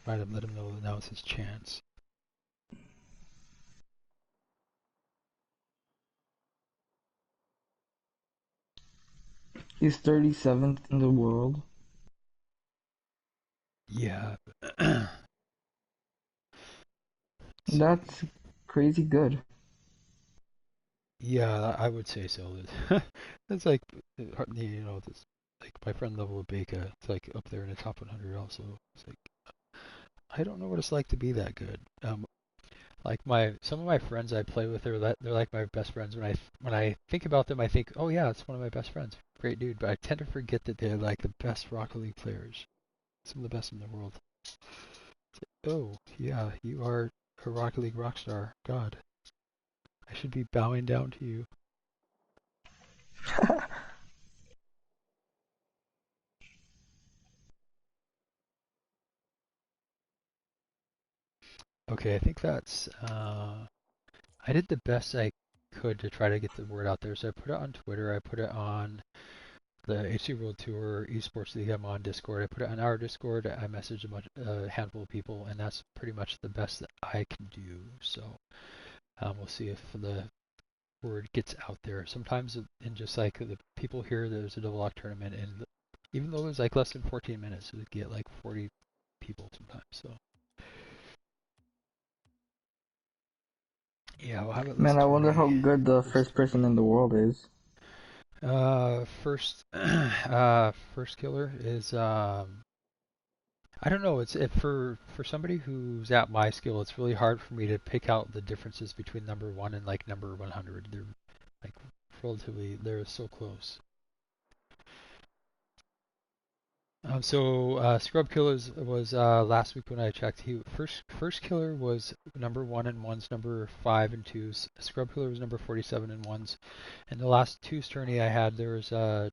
might have let him know that now it's his chance. He's 37th in the world. Yeah. That's crazy good. Yeah, I would say so. It's like, this, like my friend Level Baker, it's like up there in the top 100 also. It's like, I don't know what it's like to be that good. Like some of my friends I play with, they're like my best friends. When I think about them, I think, oh yeah, it's one of my best friends. Great dude. But I tend to forget that they're like the best Rocket League players. Some of the best in the world. Oh, yeah, you are a Rocket League rock star. God, I should be bowing down to you. Okay, I think that's. I did the best I could to try to get the word out there. So I put it on Twitter. I put it on the HC World Tour Esports League. I'm on Discord. I put it on our Discord. I messaged a handful of people, and that's pretty much the best that I can do. So we'll see if the word gets out there. Sometimes, in just like the people here, there's a DoubleDoc tournament, and even though there's like less than 14 minutes, we get like 40 people sometimes. So yeah, we'll have at Man, least I wonder 20 how good the first first person in the world is. First, first killer is I don't know. It's for somebody who's at my skill, it's really hard for me to pick out the differences between number one and like number 100. They're like they're so close. Scrub Killers was last week when I checked. He first killer was number one and ones, number five and twos. Scrub Killer was number 47 and ones. And the last two tourney I had, there was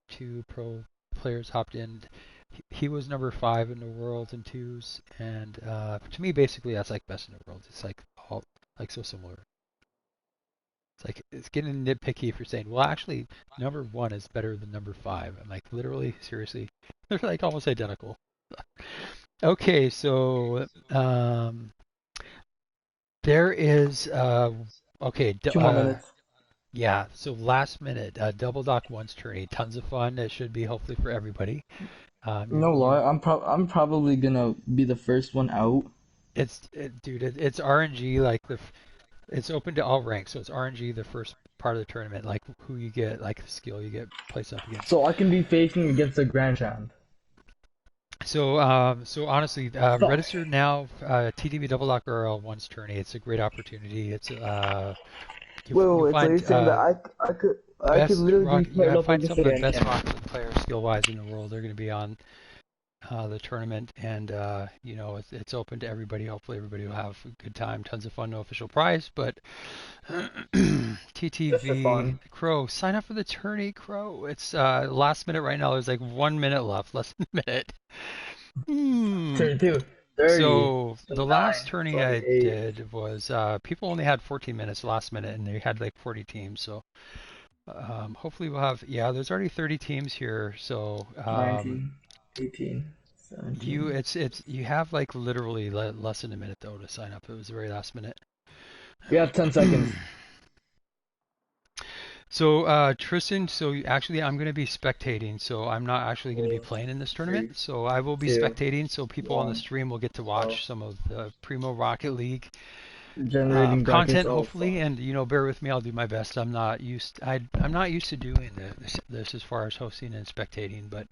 two pro players hopped in. He was number five in the world in twos, and to me, basically, that's like best in the world. It's like all like so similar. It's like it's getting nitpicky if you're saying, well, actually, number one is better than number five. I'm like, literally, seriously, they're like almost identical. Okay, so there is okay, 2 more minutes. yeah. So last minute, DoubleDoc once tourney, tons of fun. It should be hopefully for everybody. No lie, I'm probably gonna be the first one out. Dude, it's RNG like it's open to all ranks, so it's RNG the first part of the tournament, like who you get, like the skill you get placed up against. So I can be facing against the Grand Champ. So honestly, Fuck. register now. TDB Double Lock RL once tourney. It's a great opportunity. It's you'll Wait, so you're find saying that I could best literally be rock. You paired have up find against some the of the Grand best Champ. Rocket League players skill wise in the world. They're going to be on the tournament, and it's open to everybody. Hopefully, everybody will have a good time. Tons of fun. No official prize, but Just for TTV fun. Crow, sign up for the tourney, Crow. It's last minute right now. There's like 1 minute left, less than a minute. Hmm. 32, 30, So the 29, last tourney I 28, did was people only had 14 minutes last minute, and they had like 40 teams. So hopefully we'll have there's already 30 teams here. So 19, 18, 17. you have like literally less than a minute though to sign up. It was the very last minute. We have 10 seconds. So Tristan, so actually I'm going to be spectating, so I'm not actually going to be 4, playing in this 3, tournament. So I will be 2, spectating, so people on the 1. stream will get to Oh, watch some of the Primo Rocket League generating brackets. content, Oh, hopefully. fuck. And bear with me, I'll do my best. I'm not used to doing this as far as hosting and spectating, but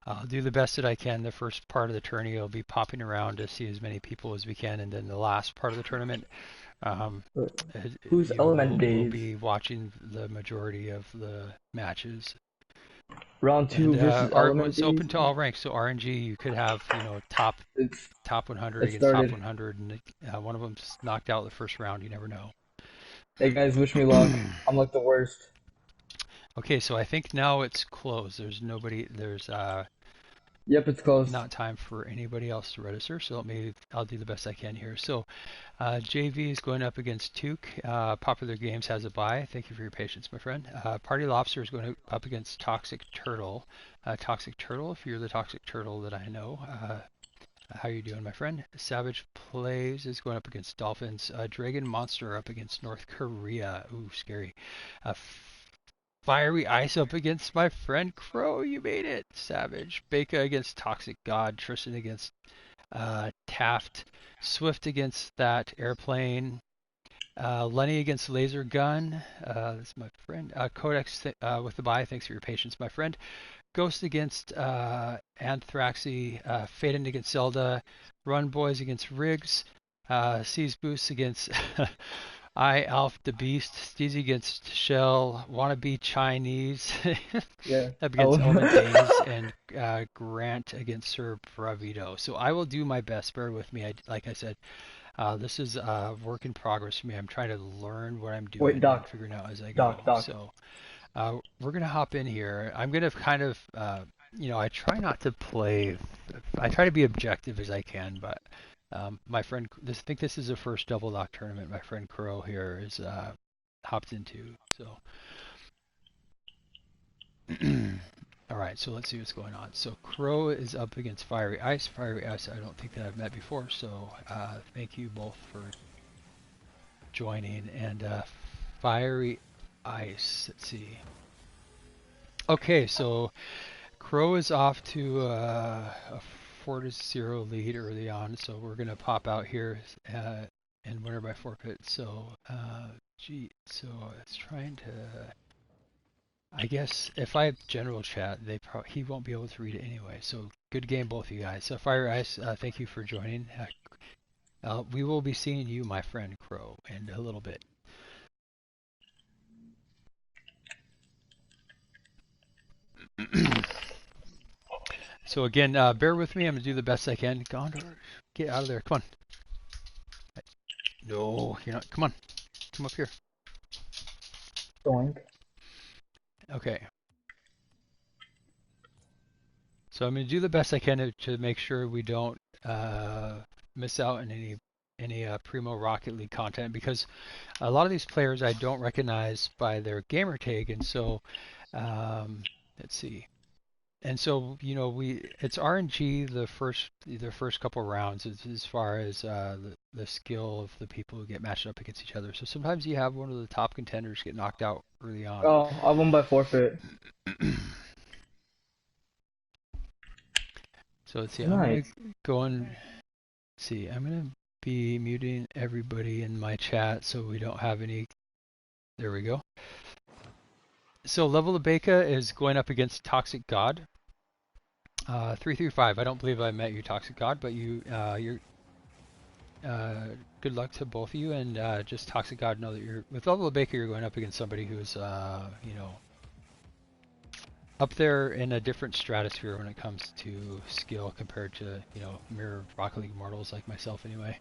I'll do the best that I can. The first part of the tourney, I'll be popping around to see as many people as we can, and then the last part of the tournament, um, Who's Element we'll Days? be watching the majority of the matches. Round And 2 versus Element it's open Days? to all ranks. So RNG, you could have It's top 100 it against top started. 100, and one of them's knocked out the first round. You never know. Hey guys, wish me luck. I'm like the worst. Okay, so I think now it's closed. There's nobody. There's Yep, it's close. not time for anybody else to register. So I'll do the best I can here. So JV is going up against Tuke. Popular Games has a bye. Thank you for your patience, my friend. Party Lobster is going up against Toxic Turtle. Toxic Turtle, if you're the Toxic Turtle that I know, How you doing, my friend? Savage Plays is going up against Dolphins. Dragon Monster up against North Korea. Ooh, scary. Uh, Fiery Ice up against my friend Crow. You made it. Savage. Beka against Toxic God. Tristan against Taft. Swift against that airplane. Lenny against Laser Gun. That's my friend. Codex with the bye. Thanks for your patience, my friend. Ghost against Anthraxy, Faden against Zelda, Run Boys against Riggs, Seas Boost against I Alf the Beast, Steezy against Shell, Wannabe Chinese Yeah. up Oh. against Elvin Days, and Grant against Sir Bravito. So I will do my best. Bear with me. Like I said, this is a work in progress for me. I'm trying to learn what I'm Wait, doing and Doc, figuring out as I go. Doc. So. We're gonna hop in here. I'm gonna kind of, I try not to play. I try to be objective as I can, but my friend, I think this is the first DoubleDoc tournament my friend Crow here is hopped into. So, all right. So let's see what's going on. So Crow is up against Fiery Ice. Fiery Ice, I don't think that I've met before. So thank you both for joining. And Fiery Ice. Let's see. Okay, so Crow is off to a 4-0 lead early on, so we're gonna pop out here and winner by forfeit. So, so it's trying to. I guess if I have general chat, he won't be able to read it anyway. So good game, both of you guys. So Fire Ice, thank you for joining. We will be seeing you, my friend Crow, in a little bit. So again, bear with me. I'm gonna do the best I can. Gondor, get out of there. Come on. No, you're not. Come on. Come up here. Doink. Okay. So I'm going to do the best I can to make sure we don't miss out on any Primo Rocket League content, because a lot of these players I don't recognize by their gamer tag, and so let's see. And so it's RNG the first couple rounds as far as the skill of the people who get matched up against each other. So sometimes you have one of the top contenders get knocked out early on. Oh, I won by forfeit. So let's see. Nice. I'm gonna go and see. I'm gonna be muting everybody in my chat so we don't have any. There we go. So Level of Beka is going up against Toxic God. 335. I don't believe I met you, Toxic God, but you're good luck to both of you, and just Toxic God, know that you're with Level of Beka. You're going up against somebody who's up there in a different stratosphere when it comes to skill compared to mere Rocket League mortals like myself, anyway.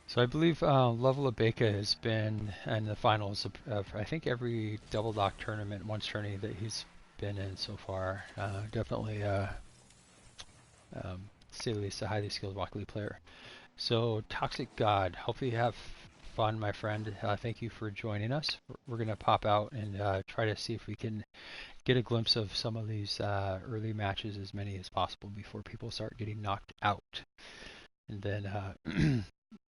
So I believe Level of Beka has been in the finals of I think every DoubleDoc tournament, once tourney that he's been in so far. Definitely, say the least, a highly skilled Rocket League player. So Toxic God, hopefully you have fun, my friend. Thank you for joining us. We're gonna pop out and try to see if we can get a glimpse of some of these early matches, as many as possible, before people start getting knocked out. And then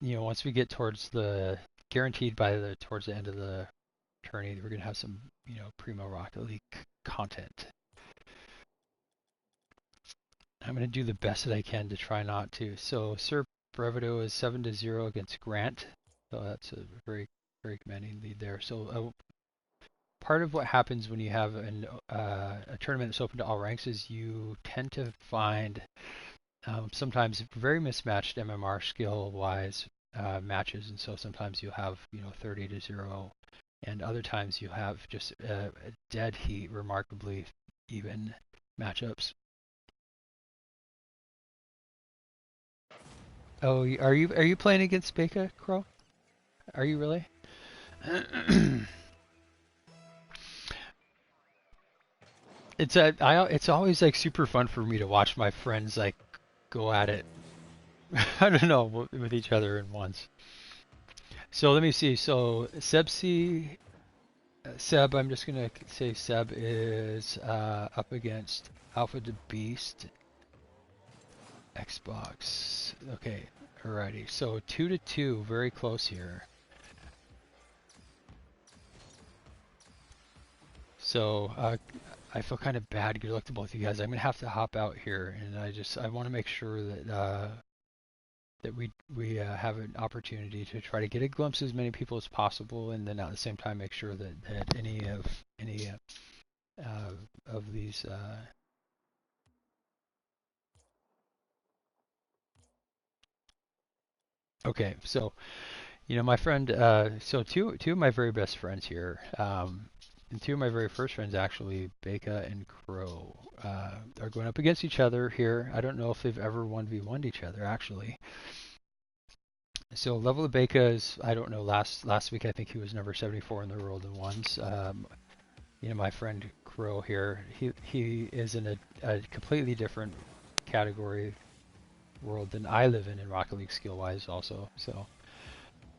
once we get towards the guaranteed by towards the end of the tourney, we're gonna have some Primo Rocket League content. I'm gonna do the best that I can to try not to. So Sir Brevito is 7-0 against Grant, so that's a very very commanding lead there. So part of what happens when you have a tournament that's open to all ranks is you tend to find sometimes very mismatched MMR skill wise matches, and so sometimes you have 30-0, and other times you have just a dead heat, remarkably even matchups. Oh, are you playing against Beka, Crow? Are you really? It's always like super fun for me to watch my friends like go at it I don't know, with each other in ones. So let me see. So Seb, I'm just gonna say Seb is up against Alpha the Beast, Xbox. Okay, alrighty. So 2-2, very close here. So I feel kind of bad. Good luck to both of you guys. I'm gonna have to hop out here, and I want to make sure that we have an opportunity to try to get a glimpse of as many people as possible, and then at the same time make sure that any of these. Okay, so my friend. So two of my very best friends here. And two of my very first friends, actually, Beka and Crow, are going up against each other here. I don't know if they've ever 1v1'd each other, actually. So level of Beka is, I don't know, last week I think he was number 74 in the world in ones. My friend Crow here, he is in a completely different category world than I live in Rocket League skill wise also. So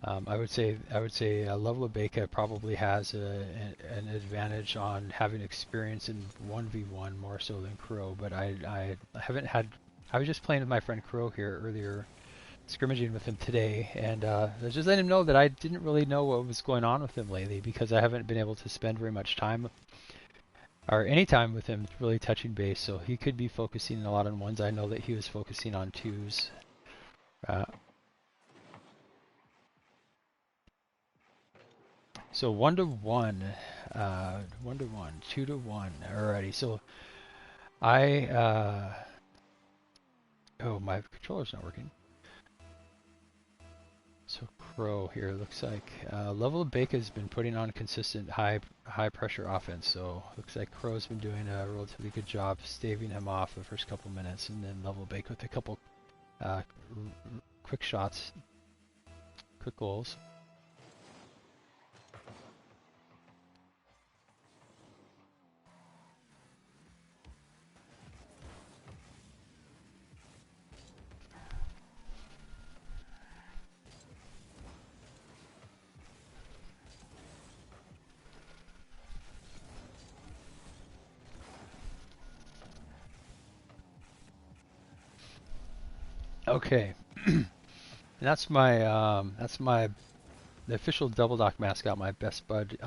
I would say level of Beka probably has an advantage on having experience in 1v1 more so than Crow, but I haven't had. I was just playing with my friend Crow here earlier, scrimmaging with him today, and I was just letting him know that I didn't really know what was going on with him lately because I haven't been able to spend very much time or any time with him really touching base. So he could be focusing a lot on ones. I know that he was focusing on twos. Uh, so 1-1, 1-1, 2-1. Alrighty. So I oh, my controller's not working. So Crow here looks like level of Beka has been putting on consistent high pressure offense. So looks like Crow's been doing a relatively good job staving him off the first couple minutes, and then level of Beka with a couple quick shots, quick goals. Okay, and that's my the official DoubleDoc mascot, my best bud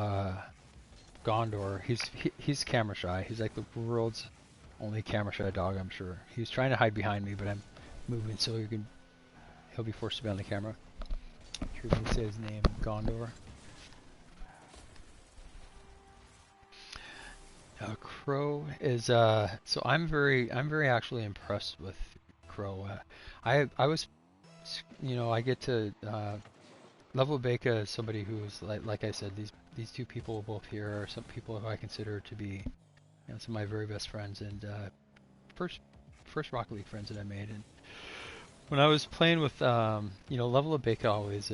Gondor. He's camera shy. He's like the world's only camera shy dog, I'm sure. He's trying to hide behind me, but I'm moving so he'll be forced to be on the camera. Hear me say his name, Gondor. Crow is so I'm very actually impressed with Crow. I was I get to Level Beka is somebody who's like I said, these two people both here are some people who I consider to be some of my very best friends, and first first Rocket League friends that I made. And when I was playing with Level of Beka always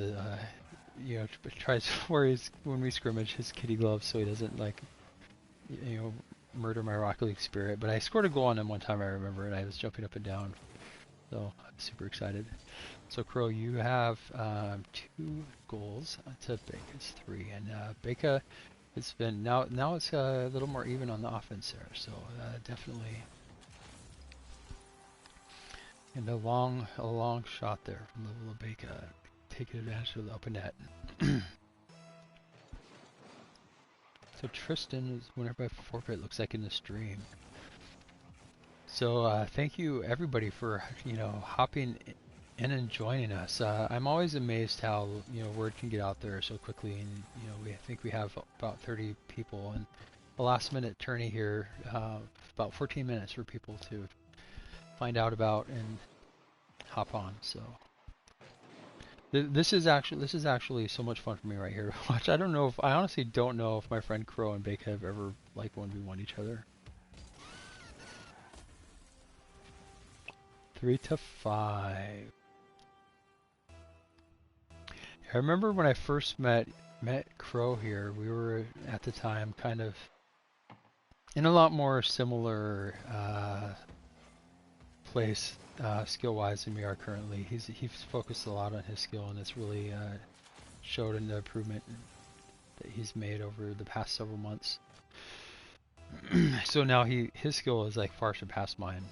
tries when we scrimmage his kitty gloves so he doesn't murder my Rocket League spirit. But I scored a goal on him one time, I remember, and I was jumping up and down. So I'm super excited. So Crow, you have 2 goals to Beka's 3, and Beka it's been now it's a little more even on the offense there. So definitely, and a long shot there from Level Beka, taking advantage of the open net. So Tristan is winner by forfeit. Looks like in the stream. So thank you everybody for hopping in and joining us. I'm always amazed how word can get out there so quickly, and I think we have about 30 people, and the last minute tourney here, about 14 minutes for people to find out about and hop on. So this is actually so much fun for me right here to watch. I honestly don't know if my friend Crow and Bake have ever 1v1 each other. 3-5. I remember when I first met Crow here, we were at the time kind of in a lot more similar place skill-wise than we are currently. He's focused a lot on his skill, and it's really showed in the improvement that he's made over the past several months. So now his skill is like far surpassed mine.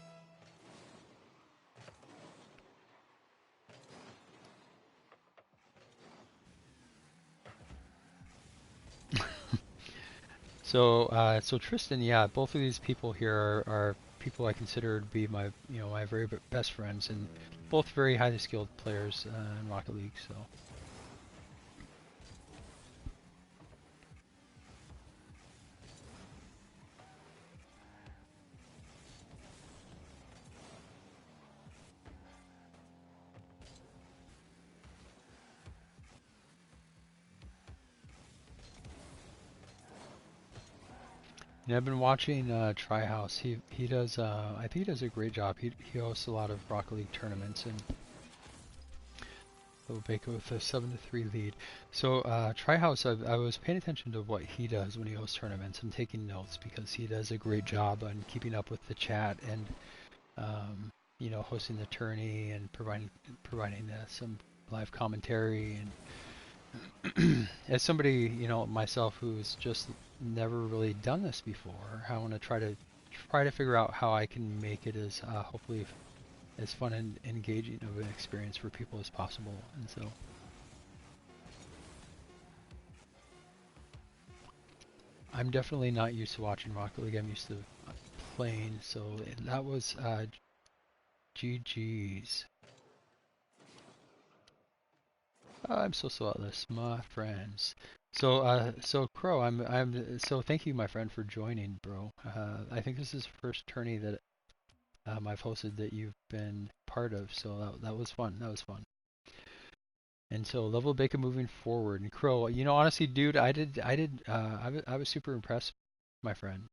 So Tristan, yeah, both of these people here are people I consider to be my very best friends, and both very highly skilled players in Rocket League. So yeah, I've been watching Tryhouse. He does I think he does a great job. He hosts a lot of Rocket League tournaments, and Baker with a 7-3 lead. So Tryhouse, I was paying attention to what he does when he hosts tournaments. I'm taking notes because he does a great job on keeping up with the chat and hosting the tourney and providing some live commentary. And as somebody myself who's just never really done this before, I want to try to figure out how I can make it as hopefully as fun and engaging of an experience for people as possible. And so I'm definitely not used to watching Rocket League. I'm used to playing. So that was GG's. I'm so thoughtless, my friends. So Crow, so thank you, my friend, for joining, bro. I think this is the first tourney that I've hosted that you've been part of, so that was fun. That was fun. And so level bacon moving forward. And Crow, honestly, dude, I was super impressed, my friend.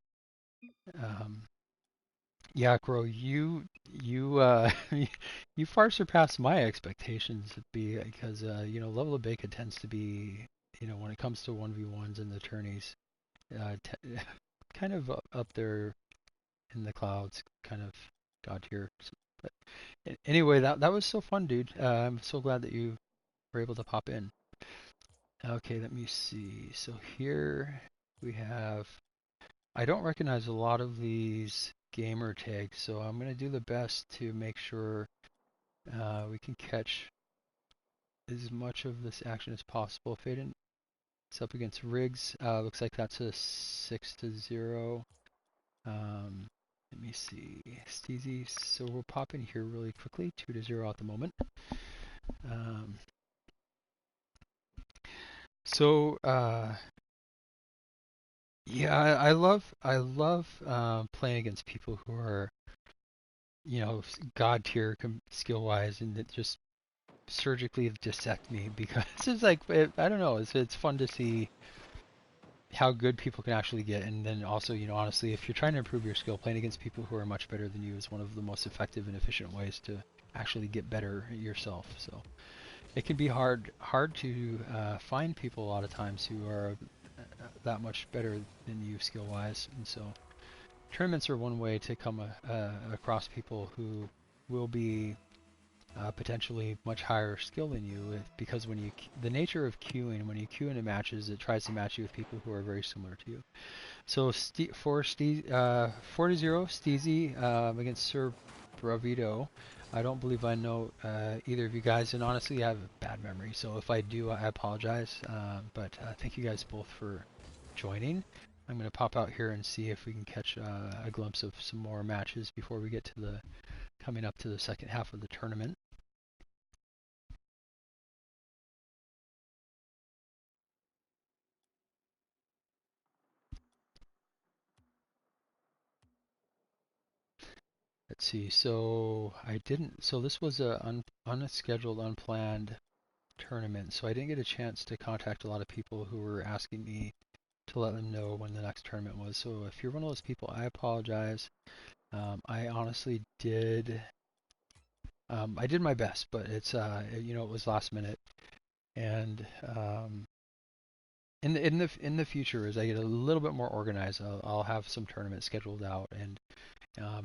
Um, yeah, Crow, you you far surpassed my expectations because level of bacon tends to be when it comes to 1v1s and the tourneys, kind of up there in the clouds, kind of god tier. But anyway, that was so fun, dude. I'm so glad that you were able to pop in. Okay, let me see. So here we have. I don't recognize a lot of these gamer tags, so I'm gonna do the best to make sure we can catch as much of this action as possible. Faden, it's up against Riggs. Looks like that's a 6-0. Um, Let me see. Steezy, so we'll pop in here really quickly. 2-0 at the moment. Um, so yeah, I love playing against people who are god tier skill wise and that just surgically dissect me because it's like I don't know, it's fun to see how good people can actually get, and then also honestly, if you're trying to improve your skill, playing against people who are much better than you is one of the most effective and efficient ways to actually get better yourself. So it can be hard to find people a lot of times who are that much better than you skill wise, and so tournaments are one way to come across people who will be potentially much higher skill than you because the nature of queuing, when you queue into matches, it tries to match you with people who are very similar to you. So 4-0 Steezy against Sir Bravito. I don't believe I know either of you guys, and honestly, I have a bad memory, so if I do, I apologize. But thank you guys both for joining. I'm going to pop out here and see if we can catch a glimpse of some more matches before we get to coming up to the second half of the tournament. Let's see. So this was a unscheduled, unplanned tournament. So I didn't get a chance to contact a lot of people who were asking me to let them know when the next tournament was. So if you're one of those people, I apologize. I honestly did. I did my best, but it was last minute. And in the future, as I get a little bit more organized, I'll have some tournaments scheduled out, and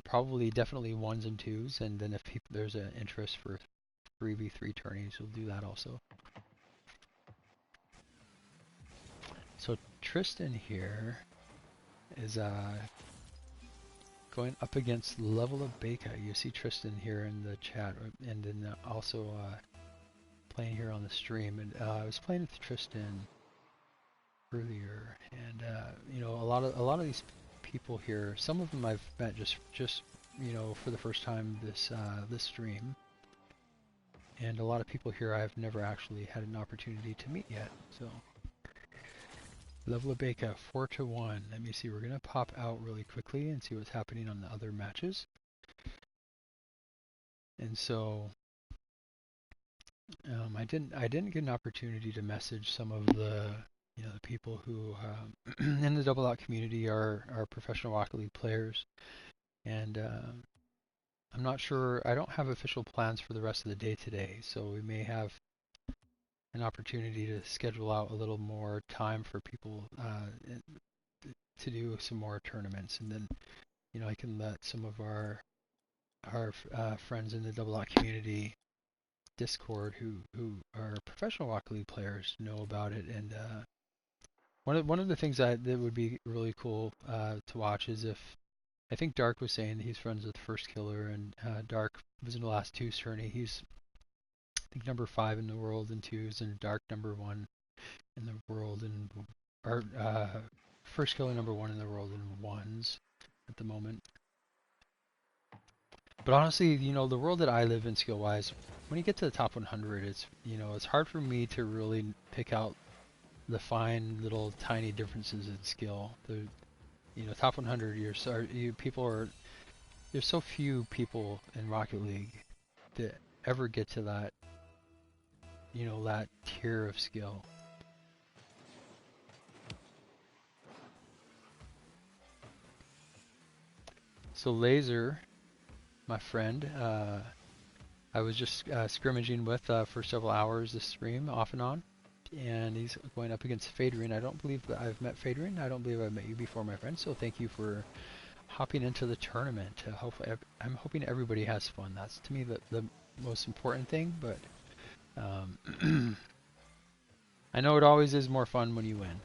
Probably definitely ones and twos, and then if there's an interest for 3v3 tourneys, we'll do that also. So Tristan here is going up against Level of Beka. You see Tristan here in the chat, and then also playing here on the stream. And I was playing with Tristan earlier, and you know, a lot of these people here. Some of them I've met just you know, for the first time this stream, and a lot of people here I've never actually had an opportunity to meet yet. So. Level of Beka 4-1. Let me see. We're gonna pop out really quickly and see what's happening on the other matches. And so I didn't get an opportunity to message some of the the people who in the DoubleDoc community are professional Rocket League players, and I'm not sure. I don't have official plans for the rest of the day today, so we may have an opportunity to schedule out a little more time for people to do some more tournaments, and then I can let some of our friends in the DoubleDoc community Discord who are professional Rocket League players know about it. And one of the things that would be really cool to watch is if I think Dark was saying that he's friends with First Killer, and Dark was in the last two tourney. He's I think number 5 in the world in twos, and Dark number 1 in the world in or First Killer number 1 in the world in ones at the moment. But honestly, the world that I live in skill-wise, when you get to the top 100, it's hard for me to really pick out the fine little tiny differences in skill. Top 100, there's so few people in Rocket League that ever get to that, that tier of skill. So Laser, my friend, I was just scrimmaging with for several hours this stream, off and on, and he's going up against Fadrian. I don't believe that I've met Fadrian. I don't believe I've met you before, my friend. So thank you for hopping into the tournament. Hopefully, I'm hoping everybody has fun. That's to me the most important thing. But I know it always is more fun when you win.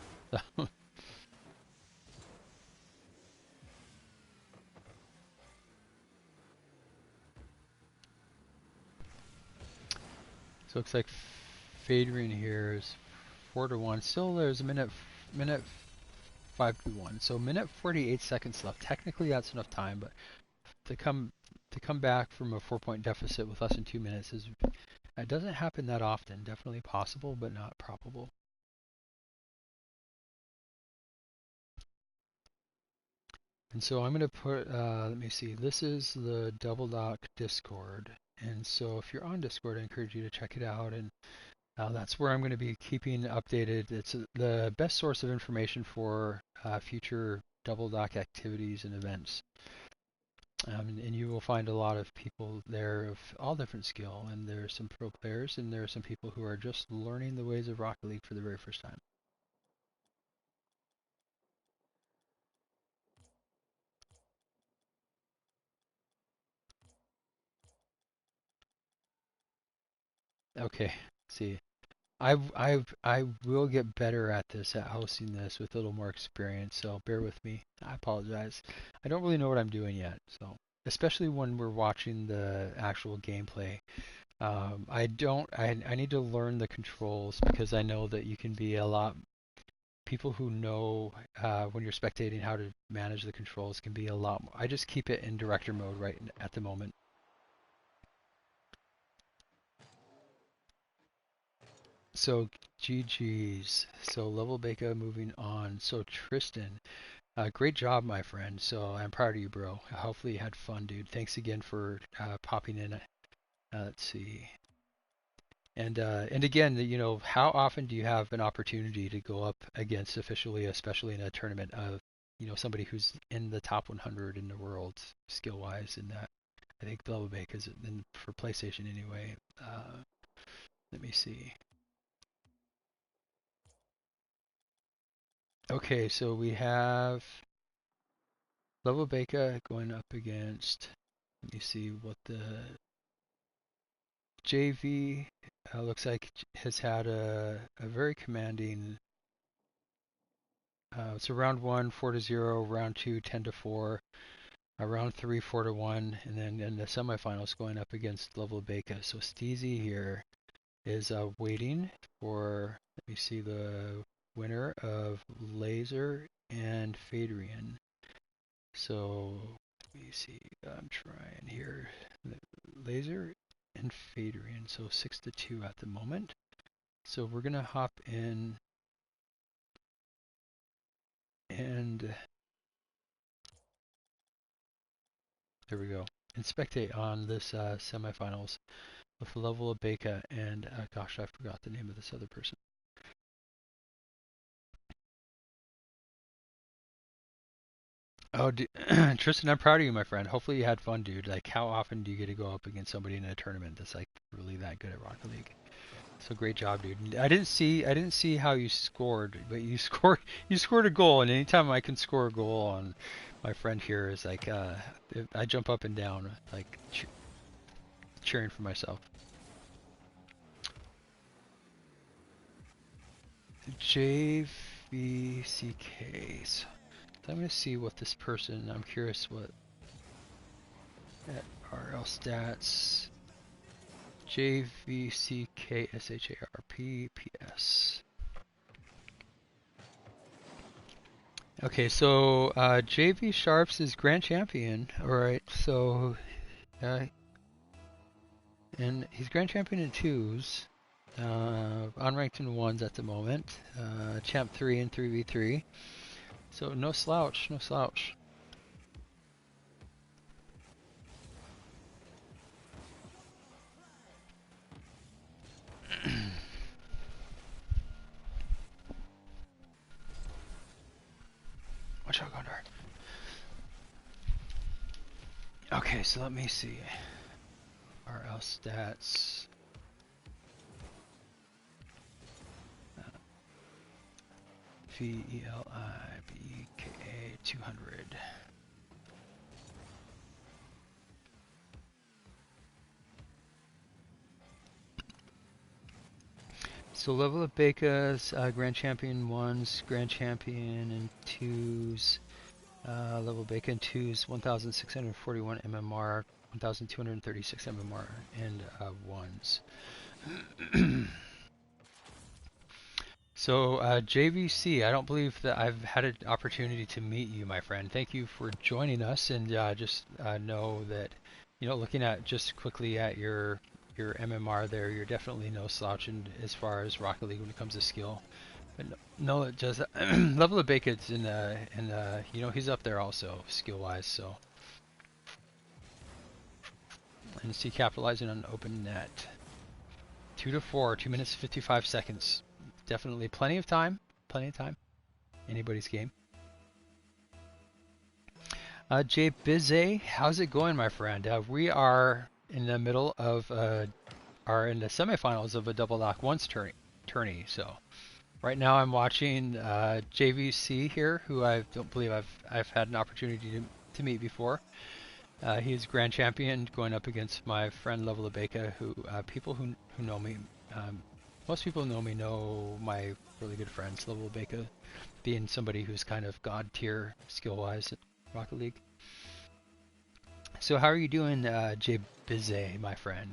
So it looks like Fadrian here is 4-1. Still, there's a minute 5-1. So minute 48 seconds left. Technically, that's enough time, but to come back from a 4-point deficit with less than 2 minutes it doesn't happen that often. Definitely possible, but not probable. And so I'm going to put, let me see, this is the DoubleDoc Discord. And so if you're on Discord, I encourage you to check it out. And that's where I'm going to be keeping updated. It's the best source of information for future DoubleDoc activities and events. And you will find a lot of people there of all different skill. And there are some pro players, and there are some people who are just learning the ways of Rocket League for the very first time. Okay, see. I will get better at this, at hosting this with a little more experience, so bear with me. I apologize. I don't really know what I'm doing yet, so especially when we're watching the actual gameplay. I need to learn the controls, because I know that you can be people who know when you're spectating how to manage the controls can be a lot more. I just keep it in director mode right at the moment. So GG's. So Level Beka moving on. So Tristan, great job, my friend. So I'm proud of you, bro. Hopefully you had fun, dude. Thanks again for popping in. Let's see. And again, how often do you have an opportunity to go up against officially, especially in a tournament of, somebody who's in the top 100 in the world skill-wise? And that I think Level Beka is for PlayStation anyway. Let me see. Okay, so we have Level Beka going up against, let me see what the JV looks like has had a very commanding. So round 1, 4-0, round 2, 10-4, round 3, 4-1, and then in the semifinals going up against Level Beka. So Steezy here is waiting for, let me see, the winner of Laser and Fadrian. So let me see, I'm trying here. Laser and Fadrian, so 6-2 at the moment. So we're gonna hop in and there we go. And spectate on this semifinals with Level of Beka and gosh, I forgot the name of this other person. Oh, Tristan, I'm proud of you, my friend. Hopefully you had fun, dude. Like, how often do you get to go up against somebody in a tournament that's like really that good at Rocket League? So great job, dude. I didn't see how you scored, but you scored a goal, and anytime I can score a goal on my friend here is like I jump up and down like cheering for myself. JVCKs. So I'm gonna see what this person. I'm curious what RL stats. JVCKSHARPPS. Okay, so JV Sharps is grand champion. Alright, so and he's grand champion in twos. Unranked in ones at the moment. Champ 3 and 3v3. So no slouch, no slouch. Watch out, Gondar. Okay, so let me see. RL stats. VELIBKA 200. So level of Beka's grand champion ones, grand champion in twos. Level Beka in twos, 1,641 MMR, 1,236 MMR, and ones. So JVC, I don't believe that I've had an opportunity to meet you, my friend. Thank you for joining us, and just know that, looking at just quickly at your MMR there, you're definitely no slouch as far as Rocket League when it comes to skill. But no, it just level of Bacon's he's up there also skill wise. So and see capitalizing on open net. 2-4, 2 minutes 55 seconds. Definitely plenty of time. Plenty of time. Anybody's game. Jay Bizet, how's it going, my friend? We are in the middle of in the semifinals of a DoubleDoc once tourney. So right now I'm watching JVC here, who I don't believe I've had an opportunity to meet before. He's grand champion going up against my friend Level of Beka, who people who know me, most people know me know my really good friends, Level of Beka being somebody who's kind of god tier skill wise at Rocket League. So how are you doing, Jay Bizet, my friend?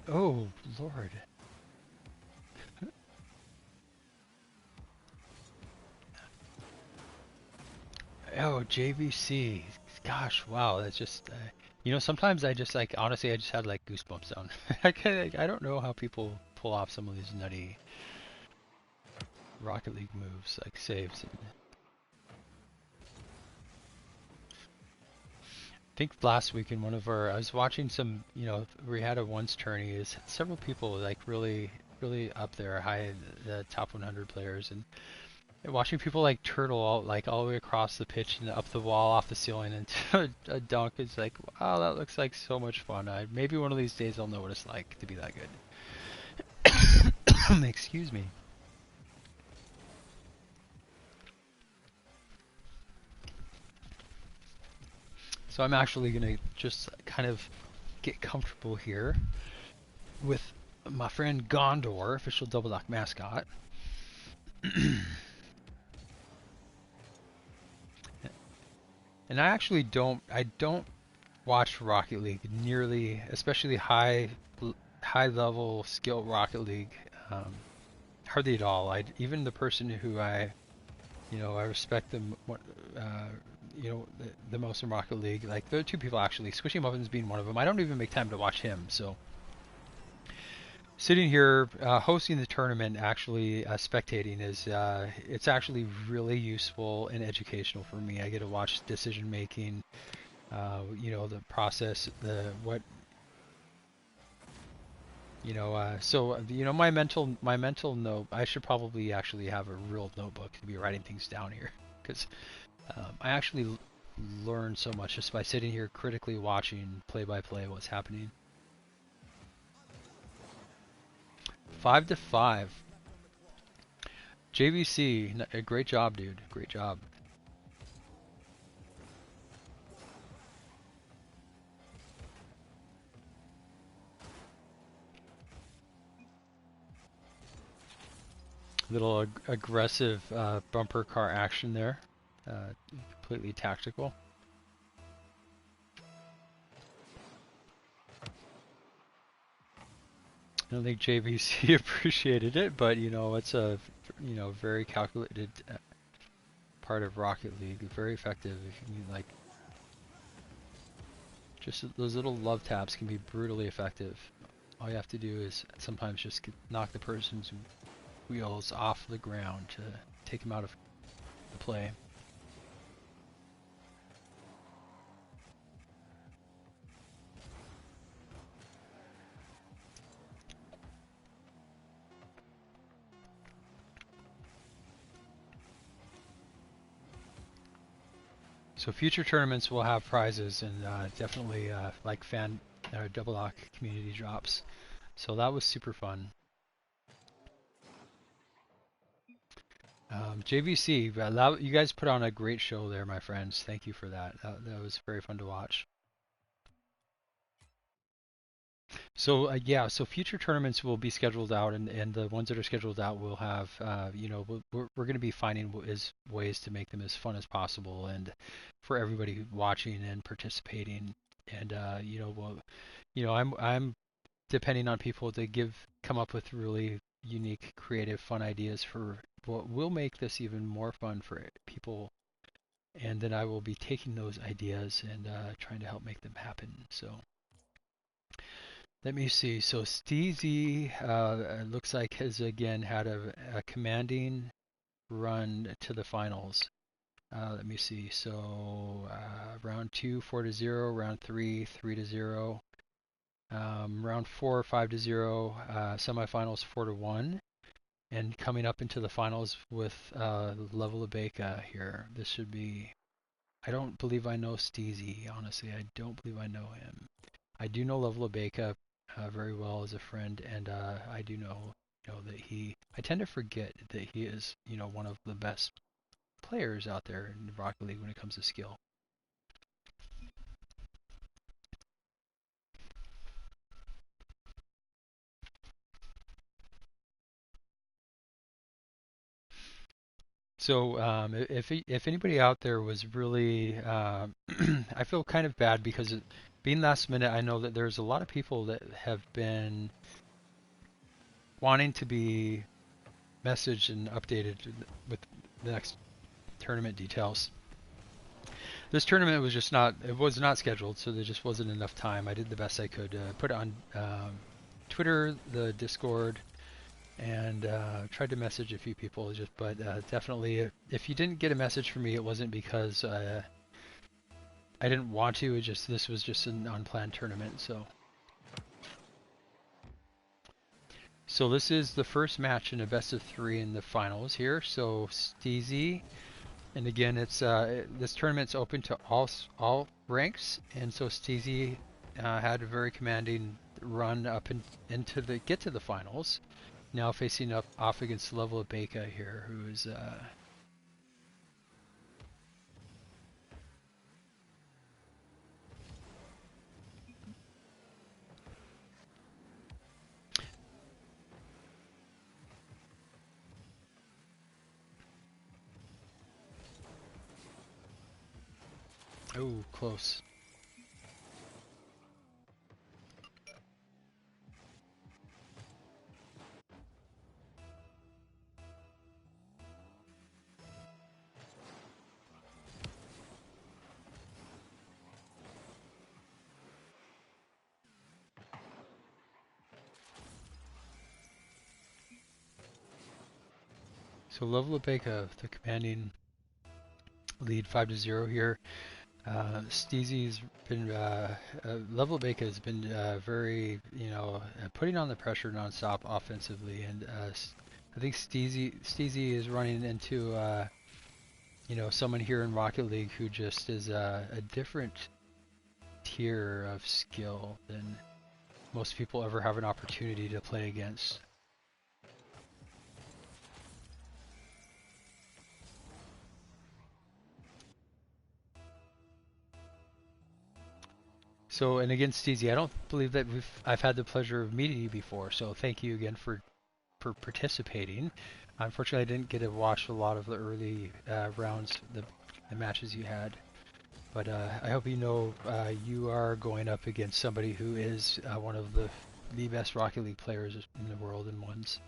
Oh, Lord. Oh, JVC. Gosh, wow. That's just, sometimes I just like, honestly, I just had like goosebumps on. I don't know how people pull off some of these nutty Rocket League moves, like saves. I think last week in one of I was watching some, we had a once tourney. Is several people like really, really up there, high the top 100 players, and watching people like turtle all the way across the pitch and up the wall, off the ceiling into a dunk is like, wow, that looks like so much fun. Maybe one of these days I'll know what it's like to be that good. Excuse me. So I'm actually gonna just kind of get comfortable here with my friend Gondor, official DoubleDoc mascot. And I don't watch Rocket League nearly, especially high level skill Rocket League, um, hardly at all. Even the person who I respect them, the most in Rocket League. Like there are two people actually, Squishy Muffins being one of them. I don't even make time to watch him. So sitting here hosting the tournament, actually spectating is it's actually really useful and educational for me. I get to watch decision making, the process, the what my mental note. I should probably actually have a real notebook to be writing things down here because I actually learn so much just by sitting here critically watching play by play what's happening. 5-5. JVC, great job, dude. Great job. Little aggressive bumper car action there. Completely tactical. I don't think JVC appreciated it, but it's a very calculated part of Rocket League. Very effective. If you like, just those little love taps can be brutally effective. All you have to do is sometimes just knock the person's wheels off the ground to take them out of the play. So future tournaments will have prizes and definitely like fan DoubleDoc community drops. So that was super fun. JVC, you guys put on a great show there, my friends. Thank you for that. That was very fun to watch. So so future tournaments will be scheduled out, and the ones that are scheduled out will have, we're going to be finding ways to make them as fun as possible, and for everybody watching and participating, and I'm depending on people to come up with really unique, creative, fun ideas for what will make this even more fun for people, and then I will be taking those ideas and trying to help make them happen. So. Let me see. So Steezy looks like has again had a commanding run to the finals. Let me see. So round 2, 4-0. Round 3, 3-0. Round 4, 5-0. Semifinals 4-1. And coming up into the finals with Level of Beka here. This should be. I don't believe I know Steezy. Honestly, I don't believe I know him. I do know Level of Beka very well as a friend, and I do know, that I tend to forget that he is, one of the best players out there in Rocket League when it comes to skill. So if anybody out there was really, I feel kind of bad because being last minute, I know that there's a lot of people that have been wanting to be messaged and updated with the next tournament details. This tournament was not scheduled, so there just wasn't enough time. I did the best I could to put it on Twitter, the Discord, and tried to message a few people. But definitely, if you didn't get a message from me, it wasn't because I didn't want to. This was just an unplanned tournament. So this is the first match in a best of 3 in the finals here. So Steezy. And again, it's this tournament's open to all ranks, and so Steezy had a very commanding run up into get to the finals. Now facing off against Level of Beka here, who is Oh, close. So Lovellebeka, the commanding lead 5-0 here. Steezy's been Lovellebeka has been very, putting on the pressure nonstop offensively, and I think Steezy is running into someone here in Rocket League who just is a different tier of skill than most people ever have an opportunity to play against. So, and again, Steezy, I don't believe that I've had the pleasure of meeting you before, so thank you again for participating. Unfortunately, I didn't get to watch a lot of the early rounds, the matches you had. But I hope you know you are going up against somebody who is one of the best Rocket League players in the world in ones.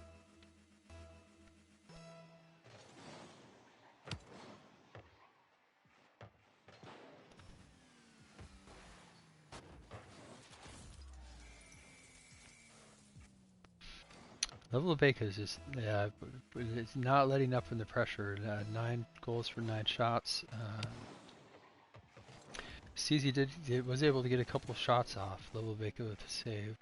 Level of Bacon is just it's not letting up from the pressure. 9 goals for 9 shots. CZ was able to get a couple of shots off. Level of Bacon with a save.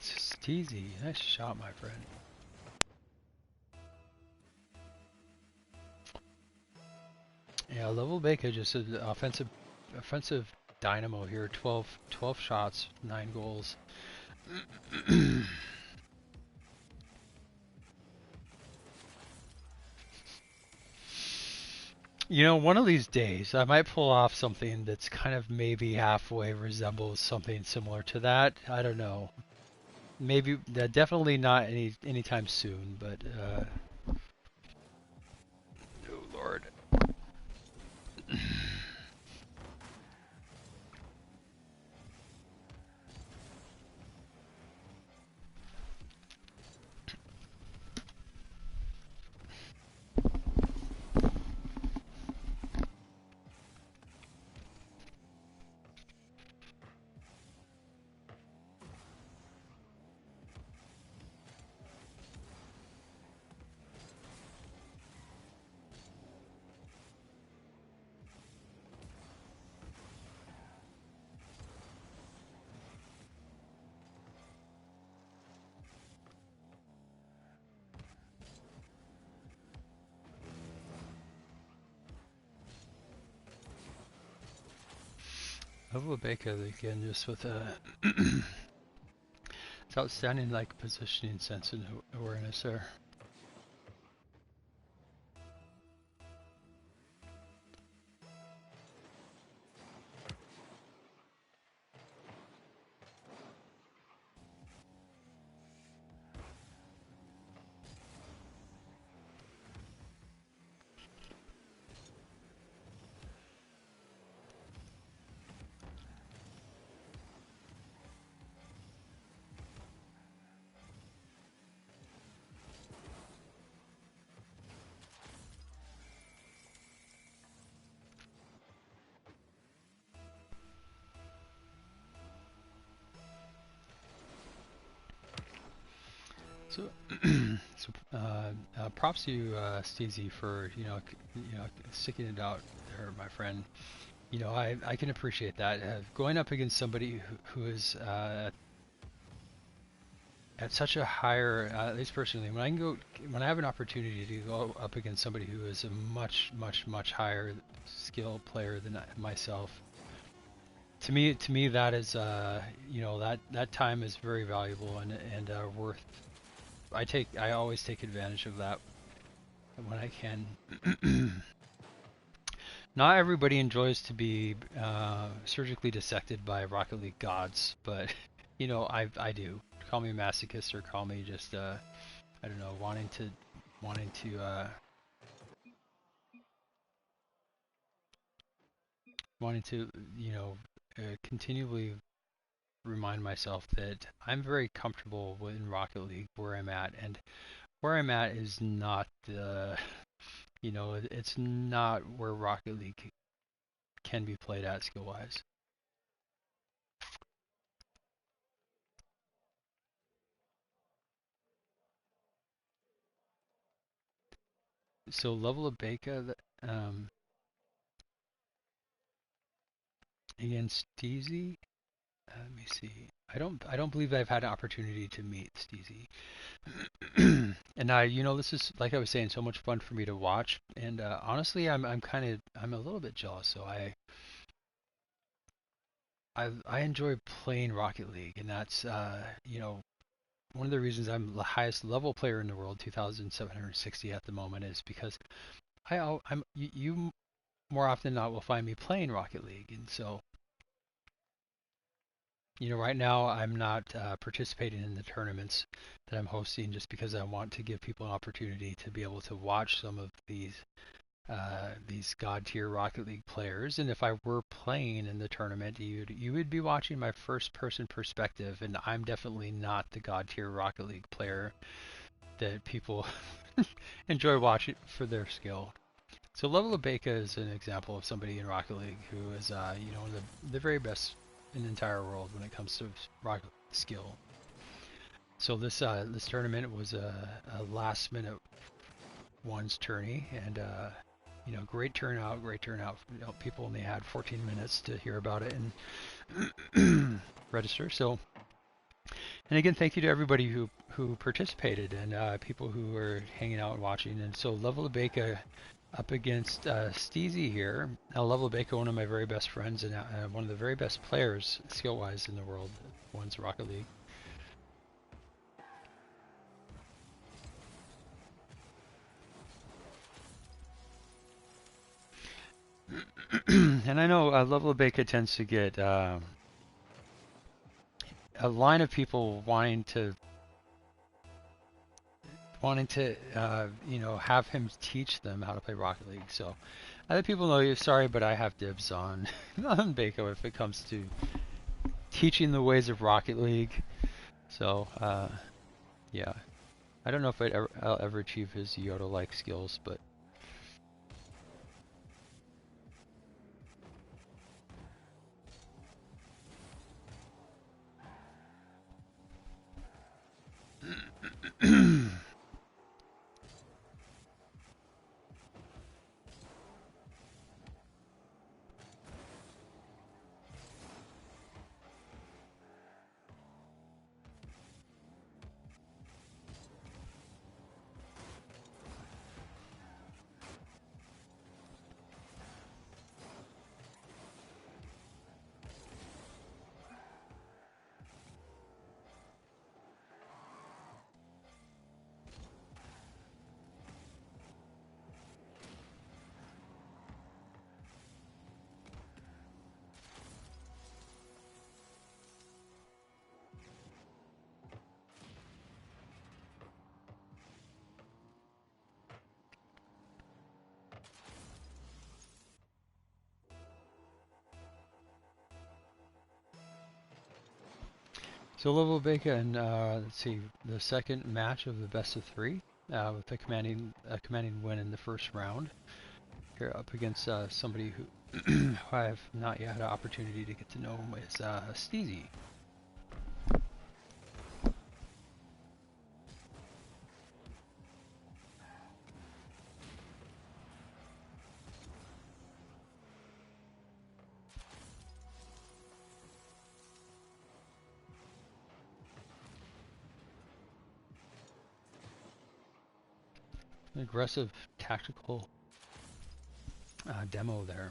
Steezy, nice shot, my friend. Yeah, Level Bacon just an offensive dynamo here. 12 shots, 9 goals. One of these days I might pull off something that's kind of maybe halfway resembles something similar to that. I don't know. Maybe definitely not anytime soon, but oh Lord. Level Baker again, just with a it's outstanding like positioning sense and awareness there. So, props to you, Steezy, for sticking it out there, my friend. I can appreciate that. Going up against somebody who is at such a higher, at least personally, when I have an opportunity to go up against somebody who is a much higher skill player than myself, to me that is, that time is very valuable and worth. I always take advantage of that when I can. Not everybody enjoys to be surgically dissected by Rocket League gods, but I do. Call me a masochist or call me just I don't know, wanting to continually remind myself that I'm very comfortable in Rocket League where I'm at, and where I'm at is not it's not where Rocket League can be played at skill wise. So level of Beka against Steezy. Let me see. I don't believe I've had an opportunity to meet Steezy. And this is like I was saying, so much fun for me to watch. And honestly, I'm a little bit jealous. So I enjoy playing Rocket League, and that's one of the reasons I'm the highest level player in the world, 2,760 at the moment, is because you more often than not will find me playing Rocket League, and so right now I'm not participating in the tournaments that I'm hosting just because I want to give people an opportunity to be able to watch some of these god tier Rocket League players. And if I were playing in the tournament, you would be watching my first person perspective, and I'm definitely not the god tier Rocket League player that people enjoy watching for their skill. So Level of Beka is an example of somebody in Rocket League who is one of the very best in the entire world when it comes to Rocket skill. So this tournament was a last minute ones tourney, and great turnout. People only had 14 minutes to hear about it and register. So, and again, thank you to everybody who participated and people who were hanging out and watching. And so, Level of Beka up against Steezy here. Level of Beka, one of my very best friends and one of the very best players skill-wise in the world, wins Rocket League. And I know Level of Beka tends to get a line of people wanting to have him teach them how to play Rocket League. So other people know you. Sorry, but I have dibs on on Beko if it comes to teaching the ways of Rocket League. So yeah, I don't know if I'll ever achieve his Yoda-like skills, but. So Level Beka and let's see, the second match of the best of three with a commanding win in the first round. Here up against somebody who I have not yet had an opportunity to get to know him is Steezy. aggressive tactical demo there.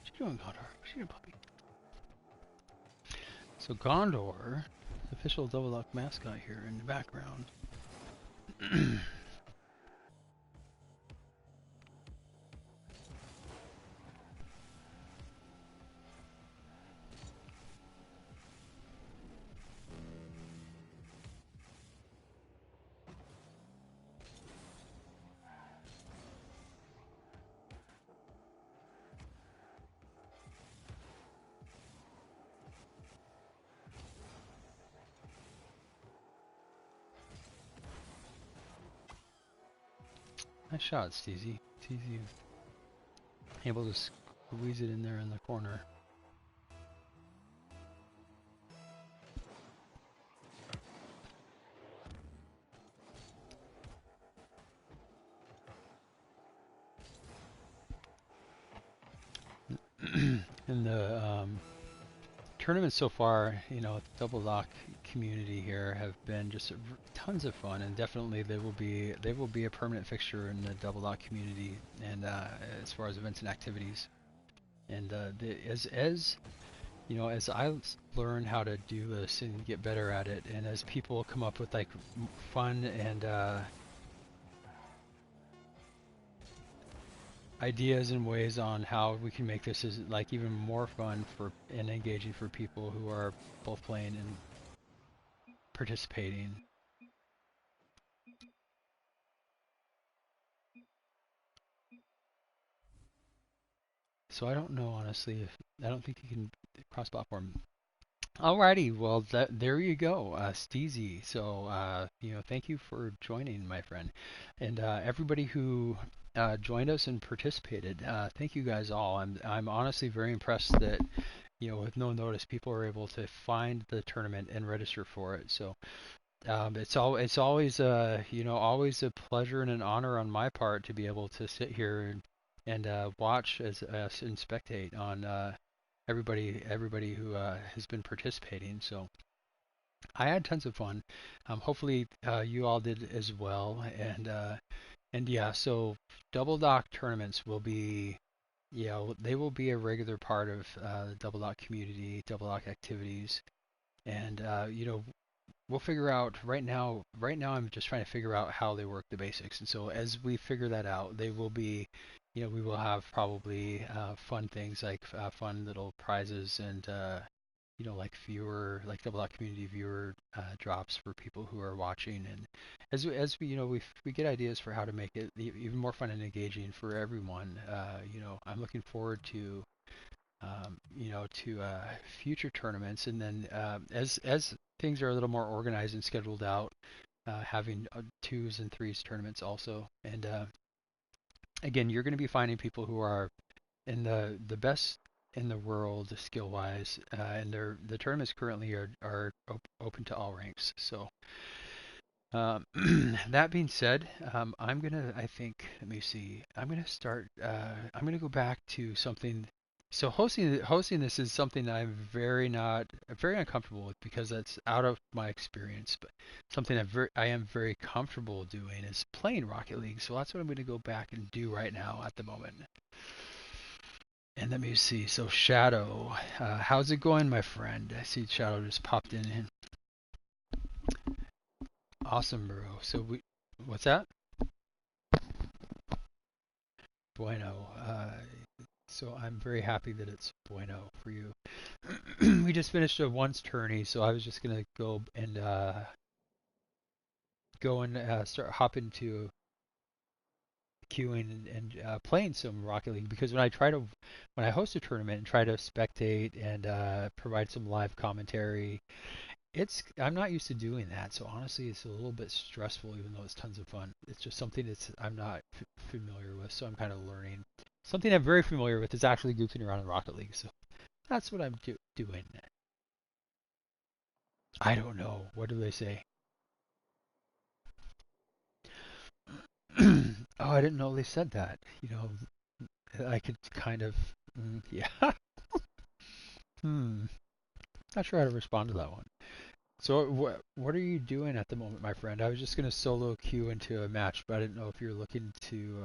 What you doing, Gondor? What you doing, puppy? So Gondor, official DoubleDoc mascot here in the background. Nice shot, Steezy. Steezy able to squeeze it in there in the corner. And the tournaments so far, you know, DoubleDoc community here have been just tons of fun, and definitely they will be a permanent fixture in the DoubleDoc community, and as far as events and activities. And as you know, as I learn how to do this and get better at it, and as people come up with like fun and ideas and ways on how we can make this is like even more fun for and engaging for people who are both playing and participating. So I don't know honestly if I don't think you can cross-platform. Alrighty, well there you go, Steezy. So you know, thank you for joining, my friend, and everybody who joined us and participated. Thank you guys all. I'm honestly very impressed that you know with no notice people are able to find the tournament and register for it. So it's always you know always a pleasure and an honor on my part to be able to sit here and watch as and spectate on everybody who has been participating. So I had tons of fun. Hopefully you all did as well. And yeah, so DoubleDoc tournaments will be yeah they will be a regular part of the DoubleDoc community, DoubleDoc activities, and you know we'll figure out right now. Right now, I'm just trying to figure out how they work the basics, and so as we figure that out, they will be, you know, we will have probably fun things like fun little prizes and you know, like viewer, like DoubleDot community viewer drops for people who are watching, and as we, you know, we get ideas for how to make it even more fun and engaging for everyone. You know, I'm looking forward to you know, to future tournaments, and then as things are a little more organized and scheduled out, having twos and threes tournaments also. And again, you're going to be finding people who are in the best in the world skill wise, and the tournaments currently are open to all ranks. So um, that being said, I think, let me see, I'm gonna go back to something. So hosting this is something that I'm very uncomfortable with because that's out of my experience. But something I am very comfortable doing is playing Rocket League. So that's what I'm gonna go back and do right now at the moment. And let me see. So Shadow, how's it going, my friend? I see Shadow just popped in. Awesome, bro. What's that? Bueno. So I'm very happy that it's bueno for you. We just finished a once tourney, so I was just gonna go and start hop into queuing and playing some Rocket League because when I host a tournament and try to spectate and provide some live commentary, I'm not used to doing that. So honestly, it's a little bit stressful, even though it's tons of fun. It's just something I'm not familiar with, so I'm kind of learning. Something I'm very familiar with is actually goofing around in Rocket League. So that's what I'm doing. I don't know. What do they say? Oh, I didn't know they said that. I could kind of, yeah. Hmm. Not sure how to respond to that one. So what are you doing at the moment, my friend? I was just gonna solo queue into a match, but I didn't know if you're looking to